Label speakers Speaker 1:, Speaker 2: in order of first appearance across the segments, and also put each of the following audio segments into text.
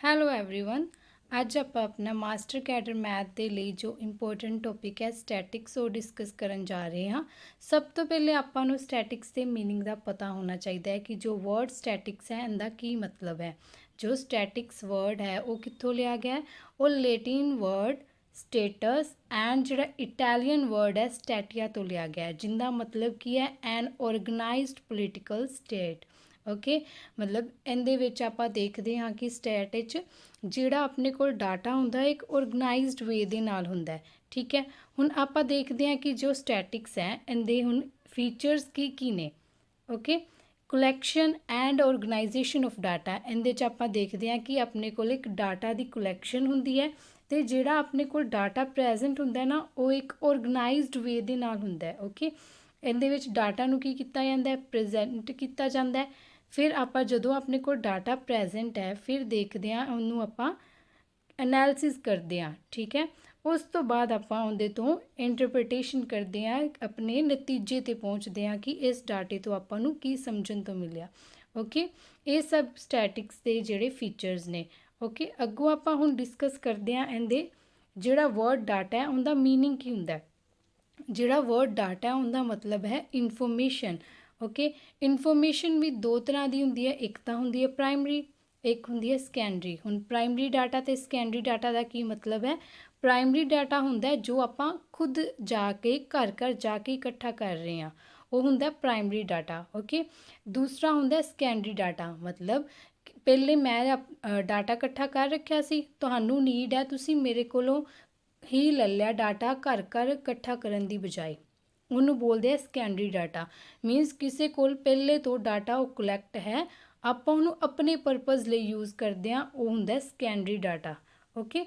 Speaker 1: Hello everyone. ਅੱਜ ਆਪਾਂ ਆਪਣਾ ਮਾਸਟਰ ਕੈਡਰ ਮੈਥ ਦੇ ਲਈ ਜੋ ਇੰਪੋਰਟੈਂਟ ਟੌਪਿਕ ਹੈ ਸਟੈਟਿਕਸ ਉਹ ਡਿਸਕਸ ਕਰਨ ਜਾ ਰਹੇ ਹਾਂ। ਸਭ ਤੋਂ ਪਹਿਲੇ ਆਪਾਂ ਨੂੰ ਸਟੈਟਿਕਸ ਦੇ ਮੀਨਿੰਗ ਦਾ ਪਤਾ ਹੋਣਾ ਚਾਹੀਦਾ ਹੈ ਕਿ ਜੋ ਵਰਡ ਸਟੈਟਿਕਸ ਹੈ ਇਹਦਾ ਕੀ ਮਤਲਬ ਹੈ। ਜੋ ਸਟੈਟਿਕਸ ਵਰਡ ਹੈ ਉਹ ਕਿੱਥੋਂ ਲਿਆ ਗਿਆ ਹੈ? ਉਹ ਲੈਟਿਨ ਵਰਡ ਸਟੇਟਸ ਐਂਡ ਜਿਹੜਾ ਇਟਾਲੀਅਨ ਵਰਡ ਹੈ ਸਟੈਟੀਆ ਤੋਂ ਲਿਆ ਗਿਆ ਹੈ, ਜਿੰਦਾ ਮਤਲਬ ਕੀ ਹੈ ਐਨ ਔਰਗਨਾਈਜ਼ਡ ਪੋਲੀਟੀਕਲ ਸਟੇਟ। ਓਕੇ, ਮਤਲਬ ਇਹਦੇ ਵਿੱਚ ਆਪਾਂ ਦੇਖਦੇ ਹਾਂ ਕਿ ਸਟੇਟ ਵਿੱਚ ਜਿਹੜਾ ਆਪਣੇ ਕੋਲ ਡਾਟਾ ਹੁੰਦਾ ਇੱਕ ਔਰਗਨਾਈਜ਼ਡ ਵੇ ਦੇ ਨਾਲ ਹੁੰਦਾ ਹੈ। ਠੀਕ ਹੈ, ਹੁਣ ਆਪਾਂ ਦੇਖਦੇ ਹਾਂ ਕਿ ਜੋ ਸਟੈਟਿਕਸ ਹੈ ਇਹਦੇ ਹੁਣ ਫੀਚਰਸ ਕੀ ਨੇ। Okay, collection and organisation of data, ਇਹਦੇ 'ਚ ਆਪਾਂ ਦੇਖਦੇ ਹਾਂ ਕਿ ਆਪਣੇ ਕੋਲ ਇੱਕ ਡਾਟਾ ਦੀ ਕਲੈਕਸ਼ਨ ਹੁੰਦੀ ਹੈ ਅਤੇ ਜਿਹੜਾ ਆਪਣੇ ਕੋਲ ਡਾਟਾ ਪ੍ਰੈਜੈਂਟ ਹੁੰਦਾ ਨਾ ਉਹ ਇੱਕ ਔਰਗਨਾਈਜ਼ਡ ਵੇ ਦੇ ਨਾਲ ਹੁੰਦਾ ਹੈ। ਓਕੇ, ਇਹਦੇ ਵਿੱਚ ਡਾਟਾ ਨੂੰ ਕੀ ਕੀਤਾ ਜਾਂਦਾ ਹੈ? ਪ੍ਰੈਜੈਂਟ ਕੀਤਾ ਜਾਂਦਾ ਹੈ। ਫਿਰ ਆਪਾਂ ਜਦੋਂ ਆਪਣੇ ਕੋਲ ਡਾਟਾ ਪ੍ਰੈਜੈਂਟ ਹੈ ਫਿਰ ਦੇਖਦੇ ਹਾਂ ਉਹਨੂੰ ਆਪਾਂ ਐਨਾਲਿਸਿਸ ਕਰਦੇ ਹਾਂ। ਠੀਕ ਹੈ, ਉਸ ਤੋਂ ਬਾਅਦ ਆਪਾਂ ਉਹਦੇ ਤੋਂ ਇੰਟਰਪ੍ਰੀਟੇਸ਼ਨ ਕਰਦੇ ਹਾਂ, ਆਪਣੇ ਨਤੀਜੇ 'ਤੇ ਪਹੁੰਚਦੇ ਹਾਂ ਕਿ ਇਸ ਡਾਟੇ ਤੋਂ ਆਪਾਂ ਨੂੰ ਕੀ ਸਮਝਣ ਤੋਂ ਮਿਲਿਆ। ਓਕੇ, ਇਹ ਸਭ ਸਟੈਟਿਕਸ ਦੇ ਜਿਹੜੇ ਫੀਚਰਸ ਨੇ। ਓਕੇ, ਅੱਗੋਂ ਆਪਾਂ ਹੁਣ ਡਿਸਕਸ ਕਰਦੇ ਹਾਂ ਇਹਦੇ ਜਿਹੜਾ ਵਰਡ ਡਾਟਾ ਹੈ ਉਹਦਾ ਮੀਨਿੰਗ ਕੀ ਹੁੰਦਾ। ਜਿਹੜਾ ਵਰਡ ਡਾਟਾ ਉਹਦਾ ਮਤਲਬ ਹੈ ਇਨਫੋਰਮੇਸ਼ਨ। ਓਕੇ, ਇਨਫੋਰਮੇਸ਼ਨ ਵੀ ਦੋ ਤਰ੍ਹਾਂ ਦੀ ਹੁੰਦੀ ਹੈ, ਇੱਕ ਤਾਂ ਹੁੰਦੀ ਹੈ ਪ੍ਰਾਇਮਰੀ, ਇੱਕ ਹੁੰਦੀ ਹੈ ਸੈਕੰਡਰੀ। ਹੁਣ ਪ੍ਰਾਇਮਰੀ ਡਾਟਾ ਅਤੇ ਸੈਕੰਡਰੀ ਡਾਟਾ ਦਾ ਕੀ ਮਤਲਬ ਹੈ? ਪ੍ਰਾਇਮਰੀ ਡਾਟਾ ਹੁੰਦਾ ਜੋ ਆਪਾਂ ਖੁਦ ਜਾ ਕੇ ਘਰ ਘਰ ਜਾ ਕੇ ਇਕੱਠਾ ਕਰ ਰਹੇ ਹਾਂ, ਉਹ ਹੁੰਦਾ ਪ੍ਰਾਇਮਰੀ ਡਾਟਾ। ਓਕੇ, ਦੂਸਰਾ ਹੁੰਦਾ ਸੈਕੰਡਰੀ ਡਾਟਾ, ਮਤਲਬ ਪਹਿਲੇ ਮੈਂ ਡਾਟਾ ਇਕੱਠਾ ਕਰ ਰੱਖਿਆ ਸੀ, ਤੁਹਾਨੂੰ ਨੀਡ ਹੈ ਤੁਸੀਂ ਮੇਰੇ ਕੋਲੋਂ ਹੀ ਲੈ ਲਿਆ ਡਾਟਾ ਘਰ ਘਰ ਇਕੱਠਾ ਕਰਨ ਦੀ ਬਜਾਏ, ਉਹਨੂੰ ਬੋਲਦੇ ਆ ਸੈਕੰਡਰੀ ਡਾਟਾ। ਮੀਨਸ ਕਿਸੇ ਕੋਲ ਪਹਿਲੇ ਤੋਂ ਡਾਟਾ ਉਹ ਕਲੈਕਟ ਹੈ, ਆਪਾਂ ਉਹਨੂੰ ਆਪਣੇ ਪਰਪਸ ਲਈ ਯੂਜ਼ ਕਰਦੇ ਹਾਂ, ਉਹ ਹੁੰਦਾ ਸੈਕੰਡਰੀ ਡਾਟਾ। ਓਕੇ,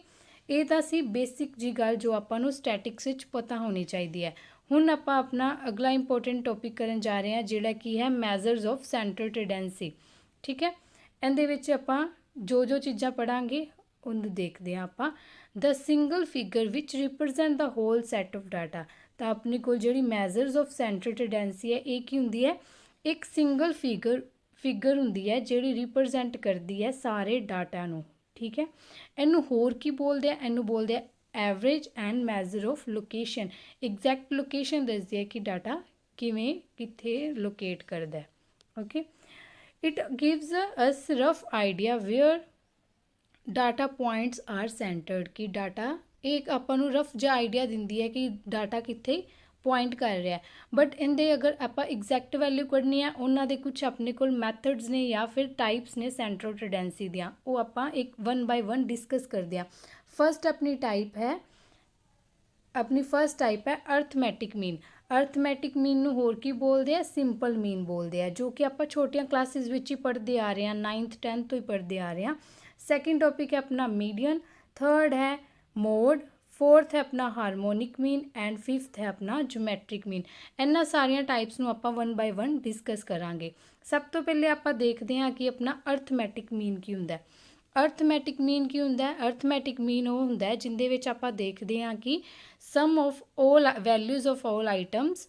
Speaker 1: ਇਹ ਤਾਂ ਸੀ ਬੇਸਿਕ ਜੀ ਗੱਲ ਜੋ ਆਪਾਂ ਨੂੰ ਸਟੈਟਿਕਸ ਵਿੱਚ ਪਤਾ ਹੋਣੀ ਚਾਹੀਦੀ ਹੈ। ਹੁਣ ਆਪਾਂ ਆਪਣਾ ਅਗਲਾ ਇੰਪੋਰਟੈਂਟ ਟੌਪਿਕ ਕਰਨ ਜਾ ਰਹੇ ਹਾਂ ਜਿਹੜਾ ਕੀ ਹੈ ਮੈਜ਼ਰਸ ਆਫ ਸੈਂਟਰਲ ਟੈਂਡੈਂਸੀ। ਠੀਕ ਹੈ, ਇਹਦੇ ਵਿੱਚ ਆਪਾਂ ਜੋ ਚੀਜ਼ਾਂ ਪੜ੍ਹਾਂਗੇ ਉਹਨੂੰ ਦੇਖਦੇ ਹਾਂ ਆਪਾਂ। ਦ ਸਿੰਗਲ ਫਿਗਰ ਵਿਚ represent the whole set of data. ਤਾਂ ਆਪਣੇ ਕੋਲ ਜਿਹੜੀ ਮੈਜ਼ਰਸ ਆਫ ਸੈਂਟਰਲ ਟੈਂਡੈਂਸੀ ਹੈ ਇਹ ਕੀ ਹੁੰਦੀ ਹੈ? ਇੱਕ ਸਿੰਗਲ ਫਿਗਰ ਹੁੰਦੀ ਹੈ ਜਿਹੜੀ ਰਿਪਰੈਜ਼ੈਂਟ ਕਰਦੀ ਹੈ ਸਾਰੇ ਡਾਟਾ ਨੂੰ। ਠੀਕ ਹੈ, ਇਹਨੂੰ ਹੋਰ ਕੀ ਬੋਲਦੇ ਆ? ਇਹਨੂੰ ਬੋਲਦੇ ਆ average and measure of location. Exact location ਦੱਸਦੀ ਹੈ ਕਿ ਡਾਟਾ ਕਿਵੇਂ ਕਿੱਥੇ ਲੋਕੇਟ ਕਰਦਾ ਹੈ। Okay, it gives us rough idea where data points are centred, ਕਿ ਡਾਟਾ ਇੱਕ ਆਪਾਂ ਨੂੰ ਰਫ ਜਿਹਾ ਆਈਡੀਆ ਦਿੰਦੀ ਹੈ ਕਿ ਡਾਟਾ ਕਿੱਥੇ ਪੁਆਇੰਟ ਕਰ ਰਿਹਾ। ਬਟ ਇਹਦੇ ਅਗਰ ਆਪਾਂ ਐਗਜ਼ੈਕਟ ਵੈਲਿਊ ਕੱਢਣੀ ਹੈ ਉਹਨਾਂ ਦੇ ਕੁਝ ਆਪਣੇ ਕੋਲ ਮੈਥਡਸ ਨੇ ਜਾਂ ਫਿਰ ਟਾਈਪਸ ਨੇ ਸੈਂਟਰਲ ਟੈਂਡੈਂਸੀ ਦੀਆਂ, ਉਹ ਆਪਾਂ ਇੱਕ 1 ਬਾਈ 1 ਡਿਸਕਸ ਕਰਦੇ ਹਾਂ। ਫਸਟ ਆਪਣੀ ਟਾਈਪ ਹੈ ਅਰਥਮੈਟਿਕ ਮੀਨ। ਅਰਥਮੈਟਿਕ ਮੀਨ ਨੂੰ ਹੋਰ ਕੀ ਬੋਲਦੇ ਆ? ਸਿੰਪਲ ਮੀਨ ਬੋਲਦੇ ਆ, ਜੋ ਕਿ ਆਪਾਂ ਛੋਟੀਆਂ ਕਲਾਸਿਸ ਵਿੱਚ ਹੀ ਪੜ੍ਹਦੇ ਆ ਰਹੇ ਹਾਂ, 9th 10th ਤੋਂ ਹੀ ਪੜ੍ਹਦੇ ਆ ਰਹੇ ਹਾਂ। ਸੈਕਿੰਡ ਟੌਪਿਕ ਹੈ ਆਪਣਾ ਮੀਡੀਅਨ, ਥਰਡ ਹੈ ਮੋਡ, ਫੋਰਥ ਹੈ ਆਪਣਾ ਹਾਰਮੋਨਿਕ ਮੀਨ ਐਂਡ ਫਿਫਥ ਹੈ ਆਪਣਾ ਜਿਓਮੈਟ੍ਰਿਕ ਮੀਨ। ਇਹਨਾਂ ਸਾਰੀਆਂ ਟਾਈਪਸ ਨੂੰ ਆਪਾਂ 1 ਬਾਈ 1 ਡਿਸਕਸ ਕਰਾਂਗੇ। ਸਭ ਤੋਂ ਪਹਿਲੇ ਆਪਾਂ ਦੇਖਦੇ ਹਾਂ ਕਿ ਆਪਣਾ ਅਰਥਮੈਟਿਕ ਮੀਨ ਕੀ ਹੁੰਦਾ। ਅਰਥਮੈਟਿਕ ਮੀਨ ਕੀ ਹੁੰਦਾ ਹੈ? ਅਰਥਮੈਟਿਕ ਮੀਨ ਉਹ ਹੁੰਦਾ ਹੈ ਜਿਹਦੇ ਵਿੱਚ ਆਪਾਂ ਦੇਖਦੇ ਹਾਂ ਕਿ sum of all values of all items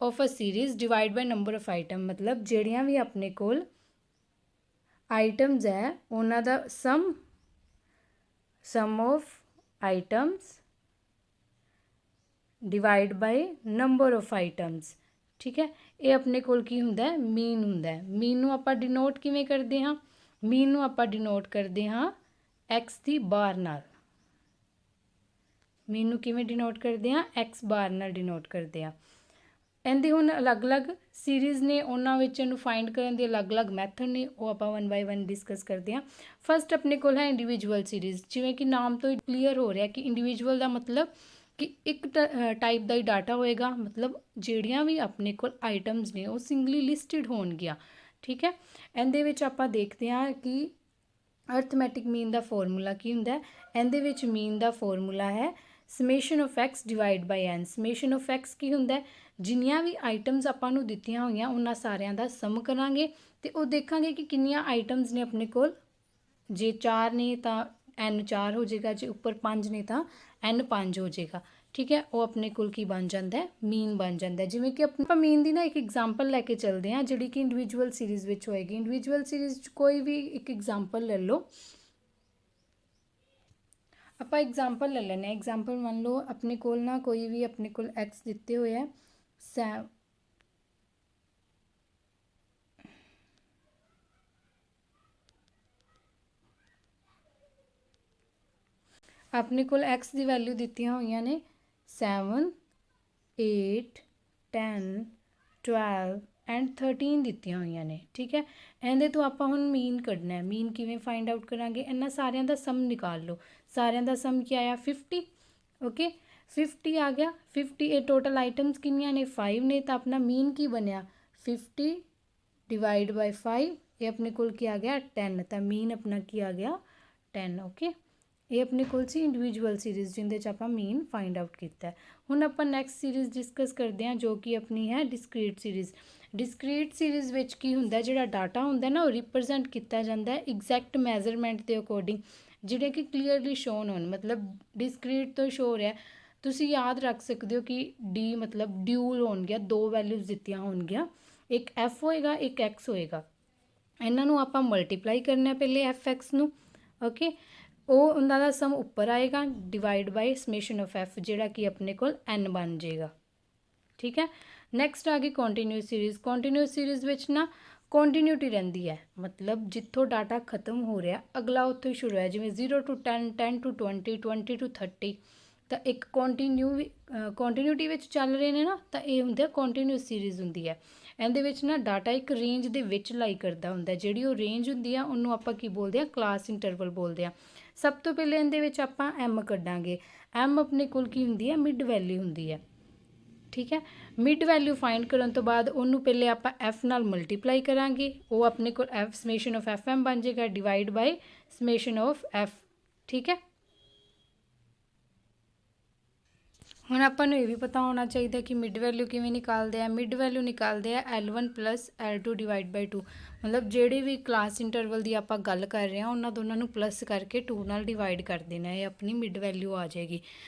Speaker 1: of a series divide by number of item. ਮਤਲਬ ਜਿਹੜੀਆਂ ਵੀ ਆਪਣੇ ਕੋਲ ਆਈਟਮਸ ਹੈ ਉਹਨਾਂ ਦਾ sum of items divide by number of items. ਠੀਕ ਹੈ, ਇਹ ਆਪਣੇ ਕੋਲ ਕੀ ਹੁੰਦਾ? ਮੀਨ ਹੁੰਦਾ। ਮੀਨ ਨੂੰ ਆਪਾਂ ਡਿਨੋਟ ਕਿਵੇਂ ਕਰਦੇ ਹਾਂ? ਮੀਨ ਨੂੰ ਆਪਾਂ ਡਿਨੋਟ ਕਰਦੇ ਹਾਂ ਐਕਸ ਦੀ ਬਾਰ ਨਾਲ। ਮੀਨ ਨੂੰ ਕਿਵੇਂ ਡਿਨੋਟ ਕਰਦੇ ਹਾਂ? ਐਕਸ ਬਾਰ ਨਾਲ ਡਿਨੋਟ ਕਰਦੇ ਹਾਂ। ਇਹਦੇ ਹੁਣ ਅਲੱਗ-ਅਲੱਗ ਸੀਰੀਜ਼ ਨੇ, ਉਹਨਾਂ ਵਿੱਚ ਇਹਨੂੰ ਫਾਈਂਡ ਕਰਨ ਦੇ ਅਲੱਗ-ਅਲੱਗ ਮੈਥਡ ਨੇ, ਉਹ ਆਪਾਂ 1 ਬਾਈ 1 ਡਿਸਕਸ ਕਰਦੇ ਹਾਂ। ਫਸਟ ਆਪਣੇ ਕੋਲ ਹੈ ਇੰਡੀਵਿਜੂਅਲ ਸੀਰੀਜ਼। ਜਿਵੇਂ ਕਿ ਨਾਮ ਤੋਂ ਹੀ ਕਲੀਅਰ ਹੋ ਰਿਹਾ ਕਿ ਇੰਡੀਵਿਜੂਅਲ ਦਾ ਮਤਲਬ ਕਿ ਇੱਕ ਟਾਈਪ ਦਾ ਹੀ ਡਾਟਾ ਹੋਏਗਾ, ਮਤਲਬ ਜਿਹੜੀਆਂ ਵੀ ਆਪਣੇ ਕੋਲ ਆਈਟਮਸ ਨੇ ਉਹ ਸਿੰਗਲੀ ਲਿਸਟਡ ਹੋਣਗੀਆਂ। ਠੀਕ ਹੈ, ਇਹਦੇ ਵਿੱਚ ਆਪਾਂ ਦੇਖਦੇ ਹਾਂ ਕਿ ਅਰਥਮੈਟਿਕ ਮੀਨ ਦਾ ਫਾਰਮੂਲਾ ਕੀ ਹੁੰਦਾ। ਇਹਦੇ ਵਿੱਚ ਮੀਨ ਦਾ ਫਾਰਮੂਲਾ ਹੈ summation of x divide by n. Summation of x ਕੀ ਹੁੰਦਾ? ਜਿੰਨੀਆਂ ਵੀ ਆਈਟਮਸ ਆਪਾਂ ਨੂੰ ਦਿੱਤੀਆਂ ਹੋਈਆਂ ਉਹਨਾਂ ਸਾਰਿਆਂ ਦਾ ਸਮ ਕਰਾਂਗੇ ਅਤੇ ਉਹ ਦੇਖਾਂਗੇ ਕਿ ਕਿੰਨੀਆਂ ਆਈਟਮਸ ਨੇ ਆਪਣੇ ਕੋਲ। ਜੇ 4 ਨੇ ਤਾਂ n 4 ਹੋ ਜਾਏਗਾ, ਜੇ ਉੱਪਰ 5 ਨੇ ਤਾਂ n 5 ਹੋ ਜਾਏਗਾ। ਠੀਕ ਹੈ, ਉਹ ਆਪਣੇ ਕੋਲ ਕੀ ਬਣ ਜਾਂਦਾ ਹੈ? ਮੀਨ ਬਣ ਜਾਂਦਾ ਹੈ। ਜਿਵੇਂ ਕਿ ਆਪਾਂ ਮੀਨ ਦੀ ਨਾ ਇੱਕ ਐਗਜ਼ਾਮਪਲ ਲੈ ਕੇ ਚੱਲਦੇ ਹਾਂ ਜਿਹੜੀ ਕਿ ਇੰਡੀਵਿਜੂਅਲ ਸੀਰੀਜ਼ ਵਿੱਚ ਹੋਏਗੀ। ਇੰਡੀਵਿਜੂਅਲ ਸੀਰੀਜ਼ 'ਚ ਕੋਈ ਵੀ ਇੱਕ ਐਗਜ਼ਾਮਪਲ ਲੈ ਲਓ। ਆਪਾਂ एग्जाम्पल ले ਲੈਂਦੇ ਹਾਂ। एग्जाम्पल ਮੰਨ ਲਓ ਆਪਣੇ ਕੋਲ ਨਾ ਕੋਈ ਵੀ ਆਪਣੇ ਕੋਲ x ਦਿੱਤੇ ਹੋਏ ਹੈ ਆਪਣੇ ਕੋਲ x ਦੀ ਵੈਲਿਊ ਦਿੱਤੀਆਂ ਹੋਈਆਂ ਨੇ 7 8 10 12 ਐਂਡ 13 ਦਿੱਤੀਆਂ ਹੋਈਆਂ ਨੇ। ਠੀਕ ਹੈ, ਇਹਦੇ ਤੋਂ ਆਪਾਂ ਹੁਣ ਮੀਨ ਕੱਢਣਾ ਹੈ। ਮੀਨ ਕਿਵੇਂ ਫਾਈਂਡ ਆਊਟ ਕਰਾਂਗੇ? ਇਹਨਾਂ ਸਾਰਿਆਂ ਦਾ ਸਮ ਨਿਕਾਲ ਲਓ। ਸਾਰਿਆਂ ਦਾ ਸਮ ਕੀ ਆਇਆ? 50। ਓਕੇ, 50 ਆ ਗਿਆ। 50 ਇਹ ਟੋਟਲ ਆਈਟਮਸ ਕਿੰਨੀਆਂ ਨੇ? 5 ਨੇ। ਤਾਂ ਆਪਣਾ ਮੀਨ ਕੀ ਬਣਿਆ? 50 ਡਿਵਾਈਡ ਬਾਈ 5। ਇਹ ਆਪਣੇ ਕੋਲ ਕੀ ਆ ਗਿਆ? 10। ਤਾਂ ਮੀਨ ਆਪਣਾ ਕੀ ਆ ਗਿਆ? 10। ਓਕੇ, ਇਹ ਆਪਣੇ ਕੋਲ ਸੀ ਇੰਡੀਵਿਜੂਅਲ ਸੀਰੀਜ਼ ਜਿਹਦੇ 'ਚ ਆਪਾਂ ਮੀਨ ਫਾਈਂਡ ਆਊਟ ਕੀਤਾ। ਹੁਣ ਆਪਾਂ ਨੈਕਸਟ ਸੀਰੀਜ਼ ਡਿਸਕਸ ਕਰਦੇ ਹਾਂ ਜੋ ਕਿ ਆਪਣੀ ਹੈ ਡਿਸਕ੍ਰੀਟ ਸੀਰੀਜ਼। ਡਿਸਕ੍ਰੀਟ ਸੀਰੀਜ਼ ਵਿੱਚ ਕੀ ਹੁੰਦਾ? ਜਿਹੜਾ ਡਾਟਾ ਹੁੰਦਾ ਨਾ ਉਹ ਰਿਪਰਜੈਂਟ ਕੀਤਾ ਜਾਂਦਾ ਹੈ ਐਗਜ਼ੈਕਟ ਮੈਜ਼ਰਮੈਂਟ ਦੇ ਅਕੋਰਡਿੰਗ, ਜਿਹੜੇ ਕਿ ਕਲੀਅਰਲੀ ਸ਼ੋਨ ਹੋਣ। ਮਤਲਬ ਡਿਸਕ੍ਰੀਟ ਤੋਂ ਸ਼ੋ ਹੋ ਰਿਹਾ। ਤੁਸੀਂ ਯਾਦ ਰੱਖ ਸਕਦੇ ਹੋ ਕਿ ਡੀ ਮਤਲਬ ਡਿਊਲ ਹੋਣਗੀਆਂ, ਦੋ ਵੈਲਿਊਜ਼ ਦਿੱਤੀਆਂ ਹੋਣਗੀਆਂ, ਇੱਕ ਐਫ ਹੋਏਗਾ ਇੱਕ ਐਕਸ ਹੋਏਗਾ। ਇਹਨਾਂ ਨੂੰ ਆਪਾਂ ਮਲਟੀਪਲਾਈ ਕਰਨਾ ਪਹਿਲੇ ਐਫ ਐਕਸ ਨੂੰ। ਓਕੇ, ਉਹ ਉਹਨਾਂ ਦਾ ਸਮ ਉੱਪਰ ਆਏਗਾ divide by summation of F, ਜਿਹੜਾ ਕਿ ਆਪਣੇ ਕੋਲ ਐਨ ਬਣ ਜਾਏਗਾ। ਠੀਕ ਹੈ, ਨੈਕਸਟ ਆ ਗਈ ਕੰਟੀਨਿਊਸ ਸੀਰੀਜ਼। ਕੰਟੀਨਿਊਸ ਸੀਰੀਜ਼ ਵਿੱਚ ਨਾ ਕੰਟੀਨਿਊਟੀ ਰਹਿੰਦੀ ਹੈ। ਮਤਲਬ ਜਿੱਥੋਂ ਡਾਟਾ ਖਤਮ ਹੋ ਰਿਹਾ ਅਗਲਾ ਉੱਥੋਂ ਹੀ ਸ਼ੁਰੂ ਹੈ। ਜਿਵੇਂ 0 to 10 10 to 20 20 to 30। ਤਾਂ ਇੱਕ ਕੰਟੀਨਿਊਟੀ ਵਿੱਚ ਚੱਲ ਰਹੇ ਨੇ ਨਾ, ਤਾਂ ਇਹ ਹੁੰਦਾ ਕੰਟੀਨਿਊਸ ਸੀਰੀਜ਼ ਹੁੰਦੀ ਹੈ। ਇਹਦੇ ਵਿੱਚ ਨਾ ਡਾਟਾ ਇੱਕ ਰੇਂਜ ਦੇ ਵਿੱਚ ਲਾਈ ਕਰਦਾ ਹੁੰਦਾ। ਜਿਹੜੀ ਉਹ ਰੇਂਜ ਹੁੰਦੀ ਆ ਉਹਨੂੰ ਆਪਾਂ ਕੀ ਬੋਲਦੇ ਹਾਂ? ਕਲਾਸ ਇੰਟਰਵਲ ਬੋਲਦੇ ਹਾਂ। ਸਭ ਤੋਂ ਪਹਿਲੇ ਇਹਦੇ ਵਿੱਚ ਆਪਾਂ ਐਮ ਕੱਢਾਂਗੇ। ਐਮ ਆਪਣੇ ਕੋਲ ਕੀ ਹੁੰਦੀ ਹੈ? ਮਿਡ ਵੈਲਿਊ ਹੁੰਦੀ ਹੈ। ਠੀਕ ਹੈ, ਮਿਡ ਵੈਲਿਊ ਫਾਈਂਡ ਕਰਨ ਤੋਂ ਬਾਅਦ ਉਹਨੂੰ ਪਹਿਲੇ ਆਪਾਂ ਐਫ ਨਾਲ ਮਲਟੀਪਲਾਈ ਕਰਾਂਗੇ। ਉਹ ਆਪਣੇ ਕੋਲ F summation of F M ਬਣ ਜਾਏਗਾ divide by summation of F. ਠੀਕ ਹੈ, ਹੁਣ ਆਪਾਂ ਨੂੰ ਇਹ ਵੀ ਪਤਾ ਹੋਣਾ ਚਾਹੀਦਾ ਕਿ ਮਿਡ ਵੈਲਿਊ ਕਿਵੇਂ ਨਿਕਾਲਦੇ ਆ। ਮਿਡ ਵੈਲਿਊ ਨਿਕਾਲਦੇ ਆ L1 plus L2 divide by 2। ਮਤਲਬ ਜਿਹੜੀ ਵੀ ਕਲਾਸ ਇੰਟਰਵਲ ਦੀ ਆਪਾਂ ਗੱਲ ਕਰ ਰਹੇ ਹਾਂ ਉਹਨਾਂ ਦੋਨਾਂ ਨੂੰ ਪਲੱਸ ਕਰਕੇ 2 ਨਾਲ ਡਿਵਾਈਡ ਕਰ ਦੇਣਾ। ਇਹ ਆਪਣੀ ਮਿਡ ਵੈਲਿਊ ਆ ਜਾਏਗੀ।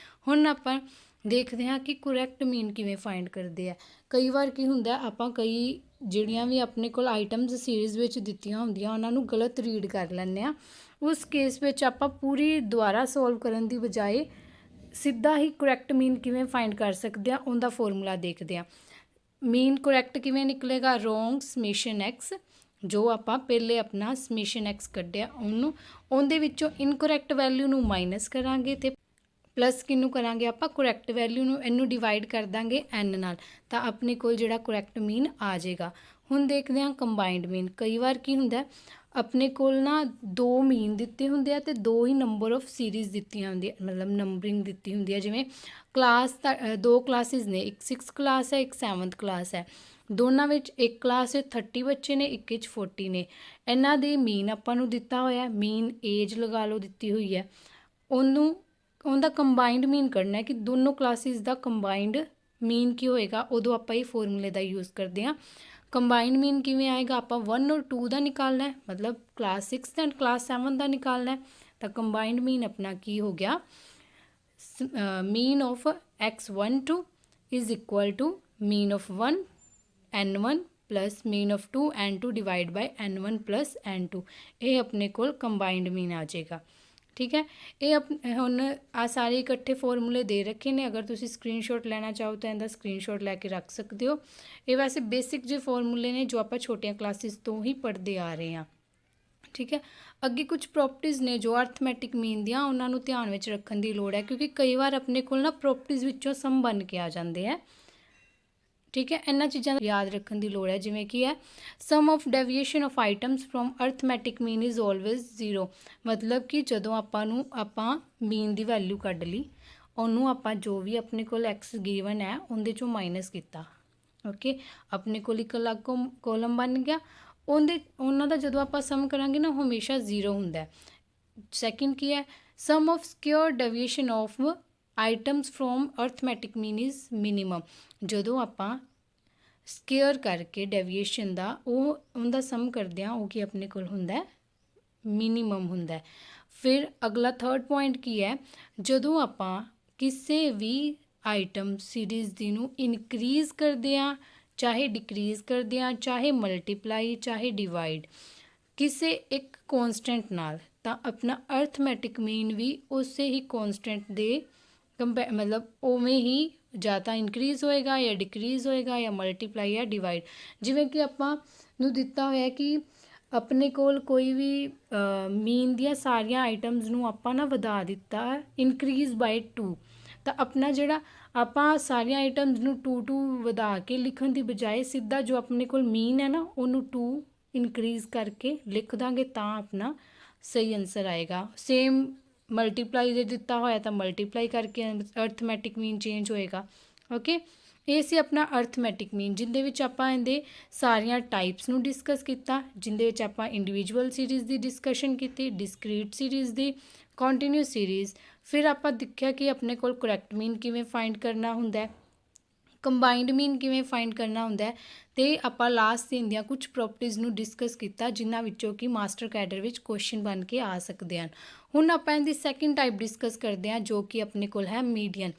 Speaker 1: ਹੁਣ ਆਪਾਂ ਦੇਖਦੇ ਹਾਂ ਕਿ ਕਰੈਕਟ ਮੀਨ ਕਿਵੇਂ ਫਾਈਂਡ ਕਰਦੇ ਆ। ਕਈ ਵਾਰ ਕੀ ਹੁੰਦਾ, ਆਪਾਂ ਕਈ ਜਿਹੜੀਆਂ ਵੀ ਆਪਣੇ ਕੋਲ ਆਈਟਮਸ ਸੀਰੀਜ਼ ਵਿੱਚ ਦਿੱਤੀਆਂ ਹੁੰਦੀਆਂ ਉਹਨਾਂ ਨੂੰ ਗਲਤ ਰੀਡ ਕਰ ਲੈਂਦੇ ਹਾਂ। ਉਸ ਕੇਸ ਵਿੱਚ ਆਪਾਂ ਪੂਰੀ ਦੁਬਾਰਾ ਸੋਲਵ ਕਰਨ ਦੀ ਬਜਾਏ ਸਿੱਧਾ ਹੀ ਕਰੈਕਟ ਮੀਨ ਕਿਵੇਂ ਫਾਈਂਡ ਕਰ ਸਕਦੇ ਆ ਉਹਦਾ ਫਾਰਮੂਲਾ ਦੇਖਦੇ ਆ। ਮੀਨ ਕਰੈਕਟ ਕਿਵੇਂ ਨਿਕਲੇਗਾ? ਰੋਂਗ ਸਮੇਸ਼ਨ ਐਕਸ, ਜੋ ਆਪਾਂ ਪਹਿਲੇ ਆਪਣਾ ਸਮੇਸ਼ਨ ਐਕਸ ਕੱਢਿਆ ਉਹਦੇ ਵਿੱਚੋਂ ਇਨਕਰੈਕਟ ਵੈਲਿਊ ਨੂੰ ਮਾਈਨਸ ਕਰਾਂਗੇ ਤੇ ਪਲੱਸ ਕਿਹਨੂੰ ਕਰਾਂਗੇ? ਆਪਾਂ ਕਰੈਕਟ ਵੈਲਿਊ ਨੂੰ। ਇਹਨੂੰ ਡਿਵਾਈਡ ਕਰ ਦਾਂਗੇ ਐਨ ਨਾਲ, ਤਾਂ ਆਪਣੇ ਕੋਲ ਜਿਹੜਾ ਕਰੈਕਟ ਮੀਨ ਆ ਜਾਏਗਾ। ਹੁਣ ਦੇਖਦੇ ਹਾਂ ਕੰਬਾਈਨਡ ਮੀਨ। ਕਈ ਵਾਰ ਕੀ ਹੁੰਦਾ, ਆਪਣੇ ਕੋਲ ਨਾ ਦੋ ਮੀਨ ਦਿੱਤੇ ਹੁੰਦੇ ਆ ਤੇ ਦੋ ਹੀ ਨੰਬਰ ਆਫ ਸੀਰੀਜ਼ ਦਿੱਤੀਆਂ ਹੁੰਦੀਆਂ, ਮਤਲਬ ਨੰਬਰਿੰਗ ਦਿੱਤੀ ਹੁੰਦੀ ਹੈ। ਜਿਵੇਂ ਕਲਾਸ ਦੋ ਕਲਾਸਿਸ ਨੇ, ਇੱਕ 6th ਕਲਾਸ ਹੈ ਇੱਕ 7th ਕਲਾਸ ਹੈ। ਦੋਨਾਂ ਵਿੱਚ ਇੱਕ ਕਲਾਸ ਵਿੱਚ 30 ਬੱਚੇ ਨੇ, ਇੱਕ ਵਿੱਚ 40 ਨੇ। ਇਹਨਾਂ ਦੇ ਮੀਨ ਆਪਾਂ ਨੂੰ ਦਿੱਤਾ ਹੋਇਆ, ਮੀਨ ਏਜ ਲਗਾ ਲਓ ਦਿੱਤੀ ਹੋਈ ਹੈ। ਉਹਦਾ ਕੰਬਾਈਨਡ ਮੀਨ ਕੱਢਣਾ ਕਿ ਦੋਨੋਂ ਕਲਾਸਿਸ ਦਾ ਕੰਬਾਈਨਡ ਮੀਨ ਕੀ ਹੋਏਗਾ। ਉਦੋਂ ਆਪਾਂ ਇਹ ਫਾਰਮੂਲੇ ਦਾ ਯੂਜ਼ ਕਰਦੇ ਹਾਂ। ਕੰਬਾਈਨਡ ਮੀਨ ਕਿਵੇਂ ਆਏਗਾ? ਆਪਾਂ 1 ਔਰ 2 ਦਾ ਨਿਕਾਲਣਾ ਹੈ, ਮਤਲਬ ਕਲਾਸ 6 ਐਂਡ ਕਲਾਸ 7 ਦਾ ਨਿਕਾਲਣਾ ਹੈ। ਤਾਂ ਕੰਬਾਈਨਡ ਮੀਨ ਆਪਣਾ ਕੀ ਹੋ ਗਿਆ? Mean of x12 is equal to mean of 1 n1 plus mean of 2 n2 divide by n1 plus n2। ਇਹ ਆਪਣੇ ਕੋਲ ਕੰਬਾਈਨਡ ਮੀਨ ਆ ਜਾਏਗਾ। ਠੀਕ ਹੈ, ਇਹ ਹੁਣ ਆ ਸਾਰੇ ਇਕੱਠੇ ਫਾਰਮੂਲੇ ਦੇ ਰੱਖੇ ਨੇ। ਅਗਰ ਤੁਸੀਂ ਸਕਰੀਨਸ਼ਾਟ ਲੈਣਾ ਚਾਹੋ ਤਾਂ ਇਹਦਾ ਸਕਰੀਨਸ਼ਾਟ ਲੈ ਕੇ ਰੱਖ ਸਕਦੇ ਹੋ। ਇਹ ਵੈਸੇ ਬੇਸਿਕ ਜਿਹੇ ਫਾਰਮੂਲੇ ਨੇ ਜੋ ਆਪਾਂ ਛੋਟੀਆਂ ਕਲਾਸਿਸ ਤੋਂ ਹੀ ਪੜ੍ਹਦੇ ਆ ਰਹੇ ਹਾਂ। ਠੀਕ ਹੈ, ਅੱਗੇ ਕੁਝ ਪ੍ਰੋਪਰਟੀਜ਼ ਨੇ ਜੋ ਅਰਥਮੈਟਿਕ ਮੀਨ ਦੀਆਂ, ਉਹਨਾਂ ਨੂੰ ਧਿਆਨ ਵਿੱਚ ਰੱਖਣ ਦੀ ਲੋੜ ਹੈ ਕਿਉਂਕਿ ਕਈ ਵਾਰ ਆਪਣੇ ਕੋਲ ਨਾ ਪ੍ਰੋਪਰਟੀਜ਼ ਵਿੱਚੋਂ ਸਮ ਬਣ ਕੇ ਆ ਜਾਂਦੇ ਹੈ। ਠੀਕ ਹੈ, ਇਹਨਾਂ ਚੀਜ਼ਾਂ ਦਾ ਯਾਦ ਰੱਖਣ ਦੀ ਲੋੜ ਹੈ। ਜਿਵੇਂ ਕਿ ਹੈ sum of deviation of items from arithmetic mean is always 0। ਮਤਲਬ ਕਿ ਜਦੋਂ ਆਪਾਂ ਮੀਨ ਦੀ ਵੈਲਿਊ ਕੱਢ ਲਈ, ਉਹਨੂੰ ਆਪਾਂ ਜੋ ਵੀ ਆਪਣੇ ਕੋਲ ਐਕਸ ਗਿਵਨ ਹੈ ਉਹਦੇ ਚੋਂ ਮਾਈਨਸ ਕੀਤਾ। ਓਕੇ, ਆਪਣੇ ਕੋਲ ਇੱਕ ਅਲੱਗ ਕੋਲਮ ਬਣ ਗਿਆ। ਉਹਨਾਂ ਦਾ ਜਦੋਂ ਆਪਾਂ ਸਮ ਕਰਾਂਗੇ ਨਾ ਹਮੇਸ਼ਾ 0 ਹੁੰਦਾ। ਸੈਕਿੰਡ ਕੀ ਹੈ? Sum of square deviation of items from arithmetic mean is minimum. ਜਦੋਂ ਆਪਾਂ ਸਕੁਅਰ ਕਰਕੇ ਡੈਵੀਏਸ਼ਨ ਦਾ ਉਹਦਾ ਸਮ ਕਰਦੇ ਹਾਂ, ਉਹ ਕੀ ਆਪਣੇ ਕੋਲ ਹੁੰਦਾ? ਮਿਨੀਮਮ ਹੁੰਦਾ। ਫਿਰ ਅਗਲਾ ਥਰਡ ਪੁਆਇੰਟ ਕੀ ਹੈ? ਜਦੋਂ ਆਪਾਂ ਕਿਸੇ ਵੀ ਆਈਟਮ ਸੀਰੀਜ਼ ਦੀ ਨੂੰ ਇਨਕਰੀਜ਼ ਕਰਦੇ ਹਾਂ, ਚਾਹੇ ਡਿਕਰੀਜ਼ ਕਰਦੇ ਹਾਂ, ਚਾਹੇ ਮਲਟੀਪਲਾਈ ਚਾਹੇ ਡਿਵਾਈਡ, ਕਿਸੇ ਇੱਕ ਕੌਂਸਟੈਂਟ ਨਾਲ, ਤਾਂ ਆਪਣਾ ਅਰਥਮੈਟਿਕ ਮੀਨ ਵੀ ਉਸੇ ਹੀ ਕੌਂਸਟੈਂਟ ਦੇ ਮਤਲਬ ਉਵੇਂ ਹੀ ਜਾਂ ਤਾਂ ਇਨਕਰੀਜ਼ ਹੋਏਗਾ ਜਾਂ ਡਿਕਰੀਜ਼ ਹੋਏਗਾ ਜਾਂ ਮਲਟੀਪਲਾਈ ਜਾਂ ਡਿਵਾਈਡ। ਜਿਵੇਂ ਕਿ ਆਪਾਂ ਨੂੰ ਦਿੱਤਾ ਹੋਇਆ ਕਿ ਆਪਣੇ ਕੋਲ ਕੋਈ ਵੀ ਮੀਨ ਦੀਆਂ ਸਾਰੀਆਂ ਆਈਟਮਸ ਨੂੰ ਆਪਾਂ ਨਾ ਵਧਾ ਦਿੱਤਾ ਇਨਕਰੀਜ਼ ਬਾਈ 2, ਤਾਂ ਆਪਣਾ ਜਿਹੜਾ ਆਪਾਂ ਸਾਰੀਆਂ ਆਈਟਮਸ ਨੂੰ 2 ਵਧਾ ਕੇ ਲਿਖਣ ਦੀ ਬਜਾਏ ਸਿੱਧਾ ਜੋ ਆਪਣੇ ਕੋਲ ਮੀਨ ਹੈ ਨਾ ਉਹਨੂੰ 2 ਇਨਕਰੀਜ਼ ਕਰਕੇ ਲਿਖ ਦਾਂਗੇ, ਤਾਂ ਆਪਣਾ ਸਹੀ ਆਨਸਰ ਆਏਗਾ। ਸੇਮ ਮਲਟੀਪਲਾਈ ਜੇ ਦਿੱਤਾ ਹੋਇਆ ਤਾਂ ਮਲਟੀਪਲਾਈ ਕਰਕੇ ਅਰਥਮੈਟਿਕ ਮੀਨ ਚੇਂਜ ਹੋਏਗਾ। ਓਕੇ, ਇਹ ਸੀ ਆਪਣਾ ਅਰਥਮੈਟਿਕ ਮੀਨ, ਜਿਹਦੇ ਵਿੱਚ ਆਪਾਂ ਇਹਦੇ ਸਾਰੀਆਂ ਟਾਈਪਸ ਨੂੰ ਡਿਸਕਸ ਕੀਤਾ, ਜਿਹਦੇ ਵਿੱਚ ਆਪਾਂ ਇੰਡੀਵਿਜੂਅਲ ਸੀਰੀਜ਼ ਦੀ ਡਿਸਕਸ਼ਨ ਕੀਤੀ, ਡਿਸਕ੍ਰੀਟ ਸੀਰੀਜ਼ ਦੀ, ਕੰਟੀਨਿਊਸ ਸੀਰੀਜ਼। ਫਿਰ ਆਪਾਂ ਦੇਖਿਆ ਕਿ ਆਪਣੇ ਕੋਲ ਕਰੈਕਟ ਮੀਨ ਕਿਵੇਂ ਫਾਈਂਡ ਕਰਨਾ ਹੁੰਦਾ, ਕੰਬਾਈਨਡ ਮੀਨ ਕਿਵੇਂ ਫਾਈਂਡ ਕਰਨਾ ਹੁੰਦਾ, ਅਤੇ ਆਪਾਂ ਲਾਸਟ ਦਿਨ ਦੀਆਂ ਕੁਝ ਪ੍ਰੋਪਰਟੀਜ਼ ਨੂੰ ਡਿਸਕਸ ਕੀਤਾ, ਜਿਨ੍ਹਾਂ ਵਿੱਚੋਂ ਕਿ ਮਾਸਟਰ ਕੈਡਰ ਵਿੱਚ ਕੁਐਸਚਨ ਬਣ ਕੇ ਆ ਸਕਦੇ ਹਨ। ਹੁਣ ਆਪਾਂ ਇਹਦੀ ਸੈਕਿੰਡ ਟਾਈਪ ਡਿਸਕਸ ਕਰਦੇ ਹਾਂ, ਜੋ ਕਿ ਆਪਣੇ ਕੋਲ ਹੈ ਮੀਡੀਅਨ।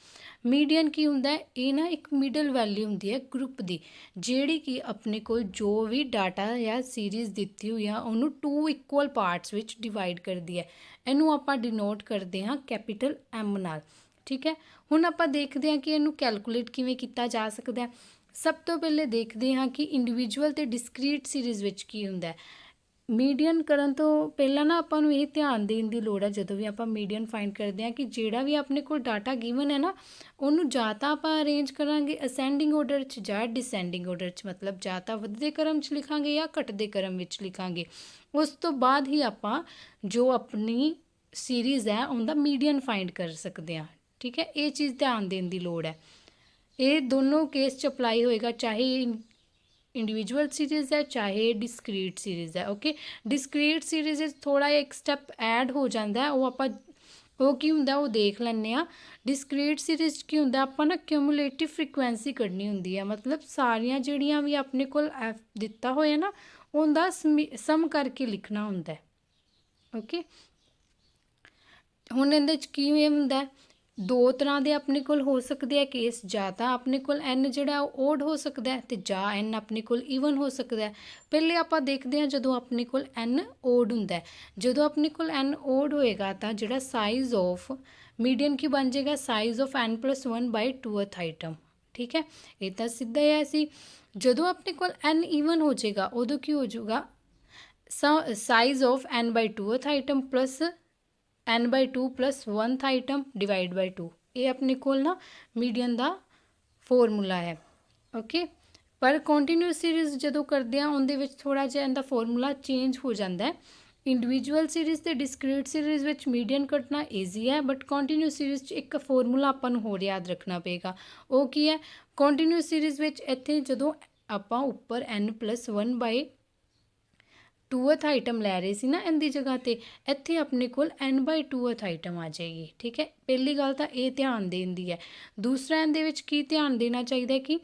Speaker 1: ਮੀਡੀਅਨ ਕੀ ਹੁੰਦਾ, ਇਹ ਨਾ ਇੱਕ ਮਿਡਲ ਵੈਲਿਊ ਹੁੰਦੀ ਹੈ ਗਰੁੱਪ ਦੀ, ਜਿਹੜੀ ਕਿ ਆਪਣੇ ਕੋਲ ਜੋ ਵੀ ਡਾਟਾ ਜਾਂ ਸੀਰੀਜ਼ ਦਿੱਤੀ ਹੋਈ ਆ ਉਹਨੂੰ 2 ਇਕੁਅਲ ਪਾਰਟਸ ਵਿੱਚ ਡਿਵਾਈਡ ਕਰਦੀ ਹੈ। ਇਹਨੂੰ ਆਪਾਂ ਡਿਨੋਟ ਕਰਦੇ ਹਾਂ ਕੈਪੀਟਲ M ਨਾਲ। ਠੀਕ ਹੈ, ਹੁਣ ਆਪਾਂ ਦੇਖਦੇ ਹਾਂ ਕਿ ਇਹਨੂੰ ਕੈਲਕੂਲੇਟ ਕਿਵੇਂ ਕੀਤਾ ਜਾ ਸਕਦਾ। ਸਭ ਤੋਂ ਪਹਿਲੇ ਦੇਖਦੇ ਹਾਂ ਕਿ ਇੰਡੀਵਿਜੂਅਲ ਅਤੇ ਡਿਸਕ੍ਰੀਟ ਸੀਰੀਜ਼ ਵਿੱਚ ਕੀ ਹੁੰਦਾ। ਮੀਡੀਅਨ ਕਰਨ ਤੋਂ ਪਹਿਲਾਂ ਨਾ ਆਪਾਂ ਨੂੰ ਇਹ ਧਿਆਨ ਦੇਣ ਦੀ ਲੋੜ ਹੈ, ਜਦੋਂ ਵੀ ਆਪਾਂ ਮੀਡੀਅਨ ਫਾਈਂਡ ਕਰਦੇ ਹਾਂ, ਕਿ ਜਿਹੜਾ ਵੀ ਆਪਣੇ ਕੋਲ ਡਾਟਾ ਗਿਵਨ ਹੈ ਨਾ, ਉਹਨੂੰ ਜਾਂ ਤਾਂ ਆਪਾਂ ਅਰੇਂਜ ਕਰਾਂਗੇ ਅਸੈਂਡਿੰਗ ਆਰਡਰ 'ਚ ਜਾਂ ਡਿਸੈਂਡਿੰਗ ਆਰਡਰ 'ਚ, ਮਤਲਬ ਜਾਂ ਤਾਂ ਵੱਧਦੇ ਕ੍ਰਮ 'ਚ ਲਿਖਾਂਗੇ ਜਾਂ ਘਟਦੇ ਕ੍ਰਮ ਵਿੱਚ ਲਿਖਾਂਗੇ। ਉਸ ਤੋਂ ਬਾਅਦ ਹੀ ਆਪਾਂ ਜੋ ਆਪਣੀ ਸੀਰੀਜ਼ ਹੈ ਉਹਦਾ ਮੀਡੀਅਨ ਫਾਈਂਡ ਕਰ ਸਕਦੇ ਹਾਂ। ਠੀਕ ਹੈ, ਇਹ ਚੀਜ਼ ਧਿਆਨ ਦੇਣ ਦੀ ਲੋੜ ਹੈ। ਇਹ ਦੋਨੋਂ ਕੇਸ 'ਚ ਅਪਲਾਈ ਹੋਏਗਾ, ਚਾਹੇ ਇੰਡੀਵਿਜੂਅਲ ਸੀਰੀਜ਼ ਹੈ ਚਾਹੇ ਡਿਸਕ੍ਰੀਟ ਸੀਰੀਜ਼ ਹੈ। ਓਕੇ, ਡਿਸਕ੍ਰੀਟ ਸੀਰੀਜ਼ ਵਿੱਚ ਥੋੜ੍ਹਾ ਜਿਹਾ ਇੱਕ ਸਟੈਪ ਐਡ ਹੋ ਜਾਂਦਾ, ਉਹ ਕੀ ਹੁੰਦਾ ਉਹ ਦੇਖ ਲੈਂਦੇ ਹਾਂ। ਡਿਸਕ੍ਰੀਟ ਸੀਰੀਜ਼ 'ਚ ਕੀ ਹੁੰਦਾ, ਆਪਾਂ ਨਾ ਕਿਊਮੂਲੇਟਿਵ ਫ੍ਰੀਕੁਐਂਸੀ ਕੱਢਣੀ ਹੁੰਦੀ ਹੈ, ਮਤਲਬ ਸਾਰੀਆਂ ਜਿਹੜੀਆਂ ਵੀ ਆਪਣੇ ਕੋਲ ਐਫ ਦਿੱਤਾ ਹੋਇਆ ਨਾ ਉਹਦਾ ਸਮ ਕਰਕੇ ਲਿਖਣਾ ਹੁੰਦਾ। ਓਕੇ, ਹੁਣ ਇਹਦੇ 'ਚ ਕਿਵੇਂ ਹੁੰਦਾ, 2 ਤਰ੍ਹਾਂ ਦੇ ਆਪਣੇ ਕੋਲ ਹੋ ਸਕਦੇ ਆ ਕੇਸ, ਜਾਂ ਤਾਂ ਆਪਣੇ ਕੋਲ n ਜਿਹੜਾ ਉਹ ਓਡ ਹੋ ਸਕਦਾ ਅਤੇ ਜਾਂ n ਆਪਣੇ ਕੋਲ ਈਵਨ ਹੋ ਸਕਦਾ। ਪਹਿਲੇ ਆਪਾਂ ਦੇਖਦੇ ਹਾਂ ਜਦੋਂ ਆਪਣੇ ਕੋਲ n ਓਡ ਹੁੰਦਾ, ਜਦੋਂ ਆਪਣੇ ਕੋਲ n ਓਡ ਹੋਏਗਾ ਤਾਂ ਜਿਹੜਾ ਸਾਈਜ਼ ਆਫ ਮੀਡੀਅਨ ਕੀ ਬਣ ਜਾਏਗਾ, ਸਾਈਜ਼ ਆਫ n+1/2th ਆਈਟਮ। ਠੀਕ ਹੈ, ਇਹ ਤਾਂ ਸਿੱਧਾ ਹੀ ਸੀ। ਜਦੋਂ ਆਪਣੇ ਕੋਲ n ਈਵਨ ਹੋ ਜਾਏਗਾ ਉਦੋਂ ਕੀ ਹੋ ਜਾਊਗਾ, size of n/2th item plus n/2 + 1th item divide by 2। ਇਹ ਆਪਣੇ ਕੋਲ ਨਾ ਮੀਡੀਅਨ ਦਾ ਫਾਰਮੂਲਾ ਹੈ। ਓਕੇ, ਪਰ ਕੰਟੀਨਿਊਸ ਸੀਰੀਜ਼ ਜਦੋਂ ਕਰਦੇ ਹਾਂ ਉਹਦੇ ਵਿੱਚ ਥੋੜ੍ਹਾ ਜਿਹਾ ਇਹਦਾ ਫਾਰਮੂਲਾ ਚੇਂਜ ਹੋ ਜਾਂਦਾ। ਇੰਡੀਵਿਜੂਅਲ ਸੀਰੀਜ਼ ਅਤੇ ਡਿਸਕ੍ਰੀਟ ਸੀਰੀਜ਼ ਵਿੱਚ ਮੀਡੀਅਨ ਕੱਢਣਾ ਈਜ਼ੀ ਹੈ, ਬਟ ਕੰਟੀਨਿਊਸ ਸੀਰੀਜ਼ 'ਚ ਇੱਕ ਫਾਰਮੂਲਾ ਆਪਾਂ ਨੂੰ ਹੋਰ ਯਾਦ ਰੱਖਣਾ ਪਏਗਾ। ਉਹ ਕੀ ਹੈ, ਕੰਟੀਨਿਊਸ ਸੀਰੀਜ਼ ਵਿੱਚ ਇੱਥੇ ਜਦੋਂ ਆਪਾਂ ਉੱਪਰ n+1/2th ਆਈਟਮ ਲੈ ਰਹੇ ਸੀ ਨਾ ਇਹਦੀ ਜਗ੍ਹਾ 'ਤੇ, ਇੱਥੇ ਆਪਣੇ ਕੋਲ n/2th ਆਈਟਮ ਆ ਜਾਏਗੀ। ਠੀਕ ਹੈ, ਪਹਿਲੀ ਗੱਲ ਤਾਂ ਇਹ ਧਿਆਨ ਦੇਣ ਦੀ ਹੈ। ਦੂਸਰਾ ਇਹਦੇ ਵਿੱਚ ਕੀ ਧਿਆਨ ਦੇਣਾ ਚਾਹੀਦਾ ਕਿ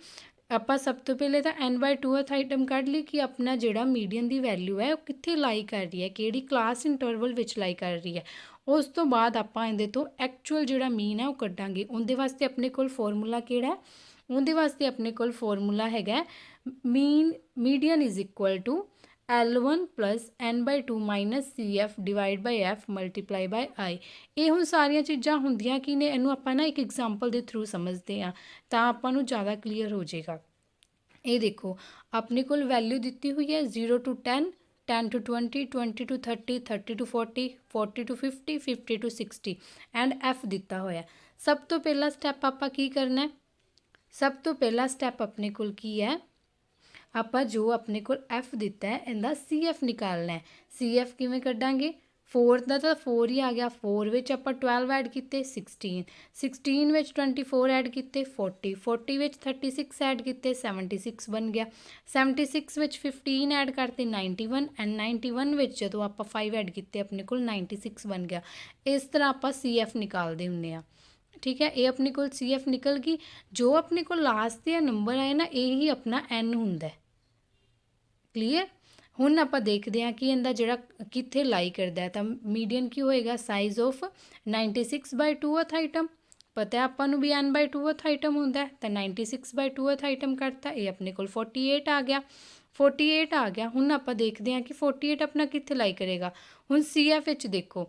Speaker 1: ਆਪਾਂ ਸਭ ਤੋਂ ਪਹਿਲੇ ਤਾਂ n/2th ਆਈਟਮ ਕੱਢ ਲਈ ਕਿ ਆਪਣਾ ਜਿਹੜਾ ਮੀਡੀਅਨ ਦੀ ਵੈਲਿਊ ਹੈ ਉਹ ਕਿੱਥੇ ਲਾਈ ਕਰ ਰਹੀ ਹੈ, ਕਿਹੜੀ ਕਲਾਸ ਇੰਟਰਵਲ ਵਿੱਚ ਲਾਈ ਕਰ ਰਹੀ ਹੈ। ਉਸ ਤੋਂ ਬਾਅਦ ਆਪਾਂ ਇਹਦੇ ਤੋਂ ਐਕਚੁਅਲ ਜਿਹੜਾ ਮੀਨ ਹੈ ਉਹ ਕੱਢਾਂਗੇ। ਉਹਦੇ ਵਾਸਤੇ ਆਪਣੇ ਕੋਲ ਫਾਰਮੂਲਾ ਕਿਹੜਾ ਹੈ, ਉਹਦੇ ਵਾਸਤੇ ਆਪਣੇ ਕੋਲ ਫਾਰਮੂਲਾ ਹੈਗਾ median is equal to L1 + n/2 - CF divide by F multiply by I। ਇਹ ਹੁਣ ਸਾਰੀਆਂ ਚੀਜ਼ਾਂ ਹੁੰਦੀਆਂ ਕੀ ਨੇ, ਇਹਨੂੰ ਆਪਾਂ ਨਾ ਇੱਕ ਐਗਜ਼ਾਮਪਲ ਦੇ ਥਰੂ ਸਮਝਦੇ ਹਾਂ ਤਾਂ ਆਪਾਂ ਨੂੰ ਜ਼ਿਆਦਾ ਕਲੀਅਰ ਹੋ ਜਾਏਗਾ। ਇਹ ਦੇਖੋ, ਆਪਣੇ ਕੋਲ ਵੈਲਿਊ ਦਿੱਤੀ ਹੋਈ ਹੈ 0 to 10, 10 to 20, 20 to 30, 30 to 40, 40 to 50, 50 to 60 and F ਦਿੱਤਾ ਹੋਇਆ। ਸਭ ਤੋਂ ਪਹਿਲਾ ਸਟੈਪ ਆਪਾਂ ਕੀ ਕਰਨਾ, ਸਭ ਤੋਂ ਪਹਿਲਾ ਸਟੈਪ ਆਪਣੇ ਕੋਲ ਕੀ ਹੈ, ਆਪਾਂ ਜੋ ਆਪਣੇ ਕੋਲ F ਦਿੱਤਾ ਹੈ ਇਹਦਾ CF ਨਿਕਾਲਣਾ ਹੈ। CF ਕਿਵੇਂ ਕੱਢਾਂਗੇ, 4 ਦਾ ਤਾਂ 4 ਹੀ ਆ ਗਿਆ, 4 ਵਿੱਚ ਆਪਾਂ 12 ਐਡ ਕੀਤੇ 16, 16 ਵਿੱਚ 24 ਐਡ ਕੀਤੇ 40, 40 ਵਿੱਚ 36 ਐਡ ਕੀਤੇ 76 ਬਣ ਗਿਆ, 76 ਵਿੱਚ 15 ਐਡ ਕਰਤੇ 91 ਐਂਡ 91 ਵਿੱਚ ਜਦੋਂ ਆਪਾਂ 5 ਐਡ ਕੀਤੇ ਆਪਣੇ ਕੋਲ 96 ਬਣ ਗਿਆ। ਇਸ ਤਰ੍ਹਾਂ ਆਪਾਂ CF ਨਿਕਾਲਦੇ ਹੁੰਦੇ ਹਾਂ। ਠੀਕ ਹੈ, ਇਹ ਆਪਣੇ ਕੋਲ CF ਨਿਕਲ ਗਈ। ਜੋ ਆਪਣੇ ਕੋਲ ਲਾਸਟ 'ਤੇ ਨੰਬਰ ਆਏ ਨਾ, ਇਹ ਹੀ ਆਪਣਾ N ਹੁੰਦਾ। ਕਲੀਅਰ, ਹੁਣ ਆਪਾਂ ਦੇਖਦੇ ਹਾਂ ਕਿ ਇਹਦਾ ਜਿਹੜਾ ਕਿੱਥੇ ਲਾਈ ਕਰਦਾ, ਤਾਂ ਮੀਡੀਅਨ ਕੀ ਹੋਏਗਾ, ਸਾਈਜ਼ ਆਫ 96/2th ਆਈਟਮ, ਪਤਾ ਆਪਾਂ ਨੂੰ ਵੀ n/2th ਆਈਟਮ ਹੁੰਦਾ, ਤਾਂ 96/2th ਆਈਟਮ ਕੱਢਤਾ, ਇਹ ਆਪਣੇ ਕੋਲ 48 ਆ ਗਿਆ। 48 ਆ ਗਿਆ। ਹੁਣ ਆਪਾਂ ਦੇਖਦੇ ਹਾਂ ਕਿ 48 ਆਪਣਾ ਕਿੱਥੇ ਲਾਈ ਕਰੇਗਾ। ਹੁਣ CF ਵਿੱਚ ਦੇਖੋ,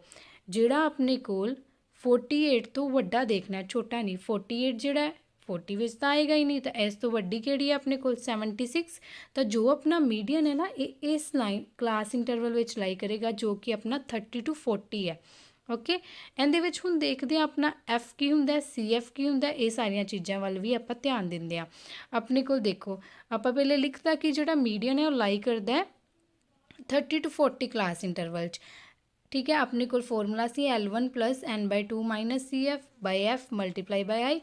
Speaker 1: ਜਿਹੜਾ ਆਪਣੇ ਕੋਲ 48 ਤੋਂ ਵੱਡਾ ਦੇਖਣਾ, ਛੋਟਾ ਨਹੀਂ। 48 ਜਿਹੜਾ ਹੈ 40 ਵਿੱਚ ਤਾਂ ਆਏਗਾ ਹੀ ਨਹੀਂ, ਤਾਂ ਇਸ ਤੋਂ ਵੱਡੀ ਕਿਹੜੀ ਹੈ ਆਪਣੇ ਕੋਲ 76। ਤਾਂ ਜੋ ਆਪਣਾ ਮੀਡੀਅਨ ਹੈ ਨਾ, ਇਹ ਇਸ ਲਾਈਨ ਕਲਾਸ ਇੰਟਰਵਲ ਵਿੱਚ ਲਾਈ ਕਰੇਗਾ, ਜੋ ਕਿ ਆਪਣਾ 30 to 40 ਹੈ। ਓਕੇ, ਇਹਦੇ ਵਿੱਚ ਹੁਣ ਦੇਖਦੇ ਹਾਂ ਆਪਣਾ F ਕੀ ਹੁੰਦਾ, CF ਕੀ ਹੁੰਦਾ। ਇਹ ਸਾਰੀਆਂ ਚੀਜ਼ਾਂ ਵੱਲ ਵੀ ਆਪਾਂ ਧਿਆਨ ਦਿੰਦੇ ਹਾਂ। ਆਪਣੇ ਕੋਲ ਦੇਖੋ, ਆਪਾਂ ਪਹਿਲੇ ਲਿਖਤਾ ਕਿ ਜਿਹੜਾ ਮੀਡੀਅਨ ਹੈ ਉਹ ਲਾਈ ਕਰਦਾ 30 to 40 ਕਲਾਸ ਇੰਟਰਵਲ 'ਚ। ਠੀਕ ਹੈ, ਆਪਣੇ ਕੋਲ formula C L1 + n/2 - CF/F × I।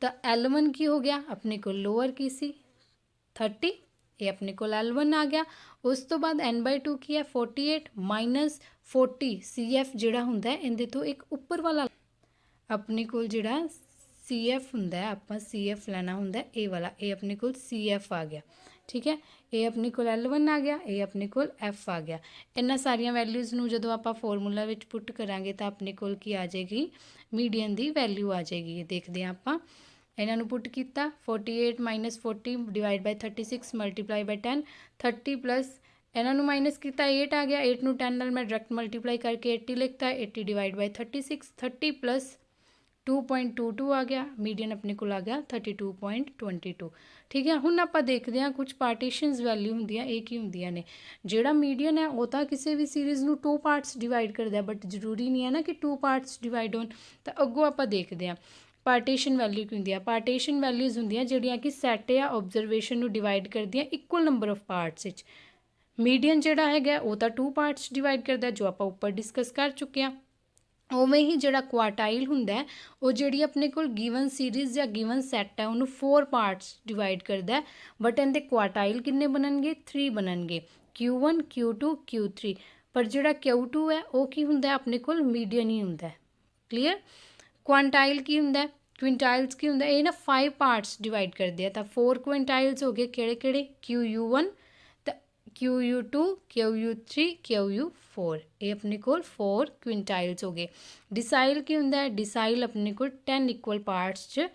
Speaker 1: ਤਾਂ L1 ਕੀ ਹੋ ਗਿਆ ਆਪਣੇ ਕੋਲ, ਲੋਅਰ ਕੀ ਸੀ 30, ਇਹ ਆਪਣੇ ਕੋਲ L1 ਆ ਗਿਆ। ਉਸ ਤੋਂ ਬਾਅਦ n/2 ਕੀ ਹੈ 48 - 40 CF ਜਿਹੜਾ ਹੁੰਦਾ ਇਹਦੇ ਤੋਂ ਇੱਕ ਉੱਪਰ ਵਾਲਾ, ਆਪਣੇ ਕੋਲ ਜਿਹੜਾ CF ਹੁੰਦਾ, ਆਪਾਂ CF ਲੈਣਾ ਹੁੰਦਾ ਇਹ ਵਾਲਾ, ਇਹ ਆਪਣੇ ਕੋਲ CF ਆ ਗਿਆ। ਠੀਕ ਹੈ, ਇਹ ਆਪਣੇ ਕੋਲ L1 ਆ ਗਿਆ, ਇਹ ਆਪਣੇ ਕੋਲ F ਆ ਗਿਆ। ਇਹਨਾਂ ਸਾਰੀਆਂ ਵੈਲਿਊਜ਼ ਨੂੰ ਜਦੋਂ ਆਪਾਂ ਫਾਰਮੂਲਾ ਵਿੱਚ ਪੁੱਟ ਕਰਾਂਗੇ ਤਾਂ ਆਪਣੇ ਕੋਲ ਕੀ ਆ ਜਾਏਗੀ, ਮੀਡੀਅਨ ਦੀ ਵੈਲਿਊ ਆ ਜਾਏਗੀ। ਇਹ ਦੇਖਦੇ ਹਾਂ ਆਪਾਂ, ਇਹਨਾਂ ਨੂੰ ਪੁੱਟ ਕੀਤਾ 48 - 40 / 36 × 10, 30 ਪਲੱਸ ਇਹਨਾਂ ਨੂੰ ਮਾਈਨਸ ਕੀਤਾ 8 ਆ ਗਿਆ। 8 ਨੂੰ 10 ਨਾਲ ਮੈਂ ਡਾਇਰੈਕਟ ਮਲਟੀਪਲਾਈ ਕਰਕੇ 80 ਲਿਖਤਾ, 80 / 36, 30 ਪਲੱਸ 2.22 ਆ ਗਿਆ। ਮੀਡੀਅਨ ਆਪਣੇ ਕੋਲ ਆ ਗਿਆ 32.22। ਠੀਕ ਹੈ, ਹੁਣ ਆਪਾਂ ਦੇਖਦੇ ਹਾਂ ਕੁਝ ਪਾਰਟੀਸ਼ਨਸ ਵੈਲਿਊ ਹੁੰਦੀਆਂ, ਇਹ ਕੀ ਹੁੰਦੀਆਂ ਨੇ। ਜਿਹੜਾ ਮੀਡੀਅਨ ਹੈ ਉਹ ਤਾਂ ਕਿਸੇ ਵੀ ਸੀਰੀਜ਼ ਨੂੰ 2 ਪਾਰਟਸ ਡਿਵਾਈਡ ਕਰਦਾ, ਬਟ ਜ਼ਰੂਰੀ ਨਹੀਂ ਹੈ ਨਾ ਕਿ 2 ਪਾਰਟਸ ਡਿਵਾਈਡ ਹੋਣ। ਤਾਂ ਅੱਗੋਂ ਆਪਾਂ ਦੇਖਦੇ ਹਾਂ ਪਾਰਟੀਸ਼ਨ ਵੈਲਿਊ ਕੀ ਹੁੰਦੀ ਆ। ਪਾਰਟੀਸ਼ਨ ਵੈਲਿਊਜ਼ ਹੁੰਦੀਆਂ ਜਿਹੜੀਆਂ ਕਿ ਸੈੱਟ ਜਾਂ ਓਬਜ਼ਰਵੇਸ਼ਨ ਨੂੰ ਡਿਵਾਈਡ ਕਰਦੀਆਂ ਇਕੁਅਲ ਨੰਬਰ ਆਫ ਪਾਰਟਸ ਵਿੱਚ। ਮੀਡੀਅਨ ਜਿਹੜਾ ਹੈਗਾ ਉਹ ਤਾਂ 2 ਪਾਰਟਸ ਡਿਵਾਈਡ ਕਰਦਾ, ਜੋ ਆਪਾਂ ਉੱਪਰ ਡਿਸਕਸ ਕਰ ਚੁੱਕੇ ਹਾਂ। ਉਵੇਂ ਹੀ ਜਿਹੜਾ ਕੁਆਰਟਾਈਲ ਹੁੰਦਾ ਉਹ ਜਿਹੜੀ ਆਪਣੇ ਕੋਲ ਗਿਵਨ ਸੀਰੀਜ਼ ਜਾਂ ਗਿਵਨ ਸੈੱਟ ਹੈ ਉਹਨੂੰ 4 ਪਾਰਟਸ ਡਿਵਾਈਡ ਕਰਦਾ, ਬਟ ਇਹਦੇ ਕੁਆਰਟਾਈਲ ਕਿੰਨੇ ਬਣਨਗੇ, 3 ਬਣਨਗੇ, Q1 Q2 Q3। ਪਰ ਜਿਹੜਾ Q2 ਹੈ ਉਹ ਕੀ ਹੁੰਦਾ ਆਪਣੇ ਕੋਲ, ਮੀਡੀਅਨ ਹੀ ਹੁੰਦਾ। ਕਲੀਅਰ। ਕੁਆਂਟਾਈਲ ਕੀ ਹੁੰਦਾ, ਕੁਇੰਟਾਈਲਸ ਕੀ ਹੁੰਦਾ, ਇਹ ਨਾ 5 ਪਾਰਟਸ ਡਿਵਾਈਡ ਕਰਦੇ ਆ। ਤਾਂ 4 ਕੁਇੰਟਾਈਲਸ ਹੋ ਗਏ, ਕਿਹੜੇ ਕਿਹੜੇ, QU1 ਤਾਂ QU2 QU3 QU4, ਇਹ ਆਪਣੇ ਕੋਲ 4 ਕੁਇੰਟਾਈਲਸ ਹੋ ਗਏ। ਡਿਸਾਈਲ ਕੀ ਹੁੰਦਾ, ਡਿਸਾਈਲ ਆਪਣੇ ਕੋਲ 10 ਇਕੁਅਲ ਪਾਰਟਸ 'ਚ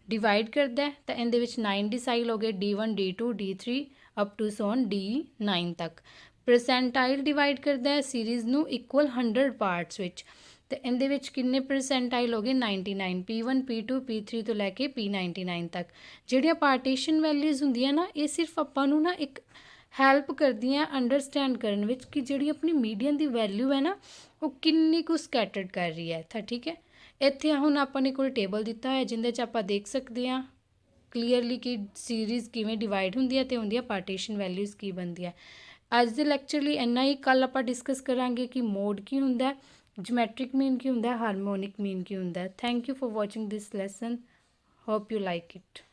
Speaker 1: ਡਿਵਾਈਡ ਕਰਦਾ, ਤਾਂ ਇਹਦੇ ਵਿੱਚ 9 ਡਿਸਾਈਲ ਹੋ ਗਏ, D1 D2 D3 up to so on D9 ਤੱਕ। ਪਰਸੈਂਟਾਈਲ ਡਿਵਾਈਡ ਕਰਦਾ ਹੈ ਸੀਰੀਜ਼ ਨੂੰ ਇਕੁਅਲ 100 ਪਾਰਟਸ ਵਿੱਚ, ਤੇ ਇਹਦੇ ਵਿੱਚ ਕਿੰਨੇ ਪਰਸੈਂਟਾਈਲ ਹੋ ਗਏ, 99, P1 P2 P3 ਤੋਂ ਲੈ ਕੇ P99 ਤੱਕ। ਜਿਹੜੀਆਂ ਪਾਰਟੀਸ਼ਨ ਵੈਲਿਊਜ਼ ਹੁੰਦੀਆਂ ਨਾ, ਇਹ ਸਿਰਫ ਆਪਾਂ ਨੂੰ ਨਾ ਇੱਕ ਹੈਲਪ ਕਰਦੀਆਂ ਅੰਡਰਸਟੈਂਡ ਕਰਨ ਵਿੱਚ ਕਿ ਜਿਹੜੀ ਆਪਣੀ ਮੀਡੀਅਨ ਦੀ ਵੈਲਿਊ ਹੈ ਨਾ ਉਹ ਕਿੰਨੀ ਕੁ ਸਕੈਟਰਡ ਕਰ ਰਹੀ ਹੈ। ਤਾਂ ਠੀਕ ਹੈ, ਇੱਥੇ ਹੁਣ ਆਪਾਂ ਨੇ ਕੋਲ ਟੇਬਲ ਦਿੱਤਾ ਹੋਇਆ ਜਿਹਦੇ 'ਚ ਆਪਾਂ ਦੇਖ ਸਕਦੇ ਹਾਂ ਕਲੀਅਰਲੀ ਕਿ ਸੀਰੀਜ਼ ਕਿਵੇਂ ਡਿਵਾਈਡ ਹੁੰਦੀ ਹੈ ਅਤੇ ਉਹਦੀਆਂ ਪਾਰਟੀਸ਼ਨ ਵੈਲਿਊਜ਼ ਕੀ ਬਣਦੀਆਂ। ਅੱਜ ਦੇ ਲੈਕਚਰ ਲਈ ਇੰਨਾ ਹੀ। ਕੱਲ੍ਹ ਆਪਾਂ ਡਿਸਕਸ ਕਰਾਂਗੇ ਕਿ ਮੋਡ ਕੀ ਹੁੰਦਾ, ਜਿਓਮੈਟ੍ਰਿਕ ਮੀਨ ਕੀ ਹੁੰਦਾ, ਹਾਰਮੋਨਿਕ ਮੀਨ ਕੀ ਹੁੰਦਾ। Thank you for watching this lesson, hope you like it.